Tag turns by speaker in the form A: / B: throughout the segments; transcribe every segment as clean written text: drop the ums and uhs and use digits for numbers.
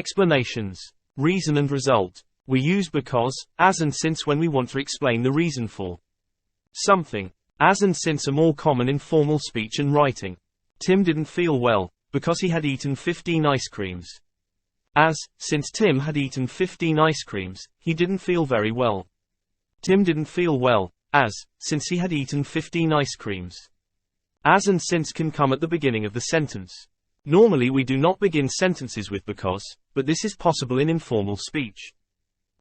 A: Explanations. Reason and result. We use because, as and since when we want to explain the reason for something. As and since are more common in formal speech and writing. Tim didn't feel well, because he had eaten 15 ice creams. As, since Tim had eaten 15 ice creams, he didn't feel very well. Tim didn't feel well, as, since he had eaten 15 ice creams. As and since can come at the beginning of the sentence. Normally we do not begin sentences with because, but this is possible in informal speech.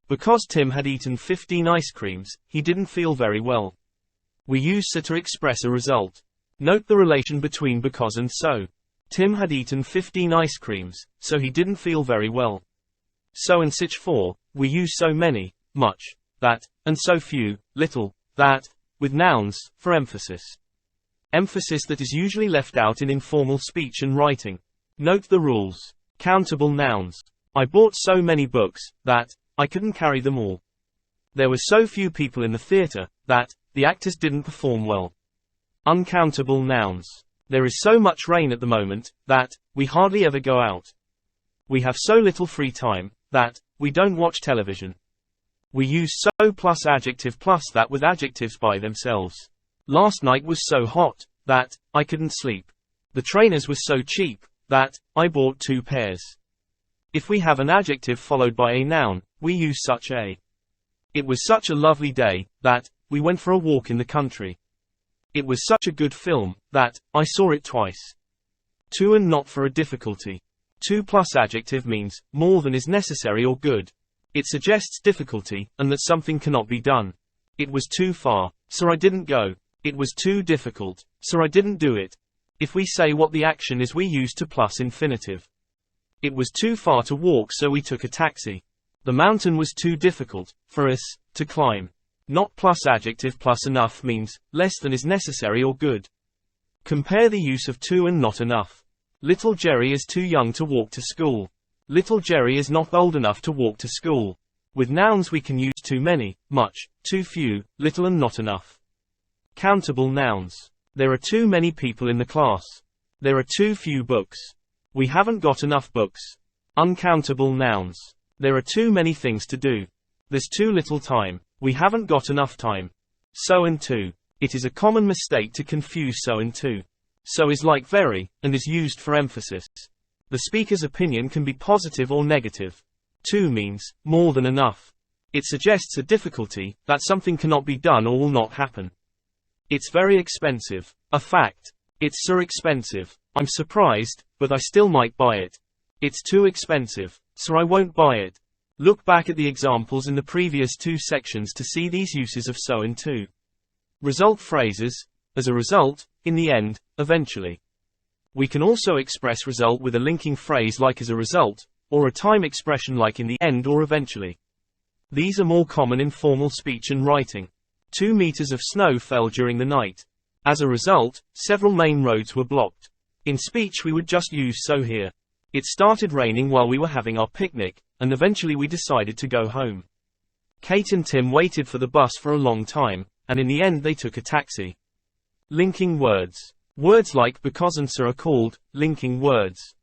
A: Because Tim had eaten 15 ice creams, he didn't feel very well. We use so to express a result. Note the relation between because and so. Tim had eaten 15 ice creams, so he didn't feel very well. So and such for, we use so many, much, that, and so few, little, that, with nouns, for emphasis. Emphasis that is usually left out in informal speech and writing. Note the rules. Countable nouns. I bought so many books, that, I couldn't carry them all. There were so few people in the theater, that, the actors didn't perform well. Uncountable nouns. There is so much rain at the moment, that, we hardly ever go out. We have so little free time, that, we don't watch television. We use so plus adjective plus that with adjectives by themselves. Last night was so hot, that, I couldn't sleep. The trainers were so cheap, that, I bought 2 pairs. If we have an adjective followed by a noun, we use such a. It was such a lovely day, that, we went for a walk in the country. It was such a good film, that, I saw it twice. To and not for a difficulty. To plus adjective means, more than is necessary or good. It suggests difficulty, and that something cannot be done. It was too far, so I didn't go. It was too difficult, so I didn't do it. If we say what the action is, we use to plus infinitive. It was too far to walk, so we took a taxi. The mountain was too difficult for us to climb. Not plus adjective plus enough means less than is necessary or good. Compare the use of too and not enough. Little Jerry is too young to walk to school. Little Jerry is not old enough to walk to school. With nouns we can use too many, much, too few, little and not enough. Countable nouns. There are too many people in the class. There are too few books. We haven't got enough books. Uncountable nouns. There are too many things to do. There's too little time. We haven't got enough time. So and too. It is a common mistake to confuse so and too. So is like very, and is used for emphasis. The speaker's opinion can be positive or negative. Too means more than enough. It suggests a difficulty, that something cannot be done or will not happen. It's very expensive. A fact. It's so expensive. I'm surprised, but I still might buy it. It's too expensive, so I won't buy it. Look back at the examples in the previous 2 sections to see these uses of so and too. Result phrases. As a result, in the end, eventually. We can also express result with a linking phrase like as a result, or a time expression like in the end or eventually. These are more common in formal speech and writing. 2 meters of snow fell during the night. As a result, several main roads were blocked. In speech we would just use so here. It started raining while we were having our picnic, and eventually we decided to go home. Kate and Tim waited for the bus for a long time, and in the end they took a taxi. Linking words. Words like because and so are called linking words.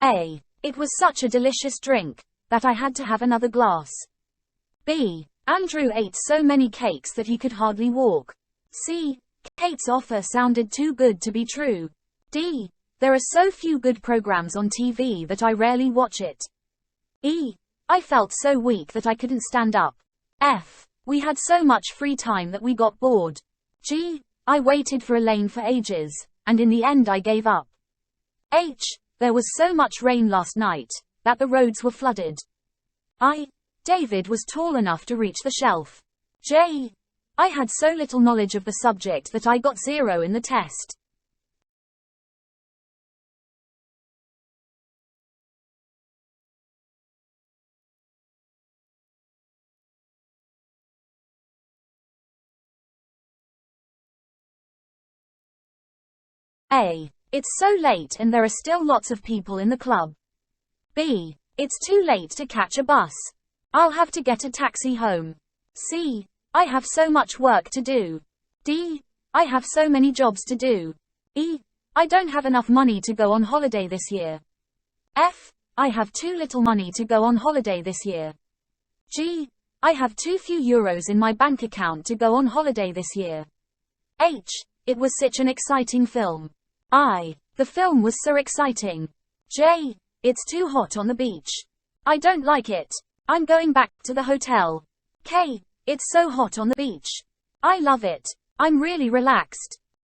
B: A. It was such a delicious drink that I had to have another glass. B. Andrew ate so many cakes that he could hardly walk. C. Kate's offer sounded too good to be true. D. There are so few good programs on TV that I rarely watch it. E. I felt so weak that I couldn't stand up. F. We had so much free time that we got bored. G. I waited for Elaine for ages, and in the end I gave up. H. There was so much rain last night that the roads were flooded. I. David was tall enough to reach the shelf. J. I had so little knowledge of the subject that I got 0 in the test. A. It's so late and there are still lots of people in the club. B. It's too late to catch a bus. I'll have to get a taxi home. C. I have so much work to do. D. I have so many jobs to do. E. I don't have enough money to go on holiday this year. F. I have too little money to go on holiday this year. G. I have too few euros in my bank account to go on holiday this year. H. It was such an exciting film. I. The film was so exciting. J. It's too hot on the beach. I don't like it. I'm going back to the hotel. K. It's so hot on the beach. I love it. I'm really relaxed.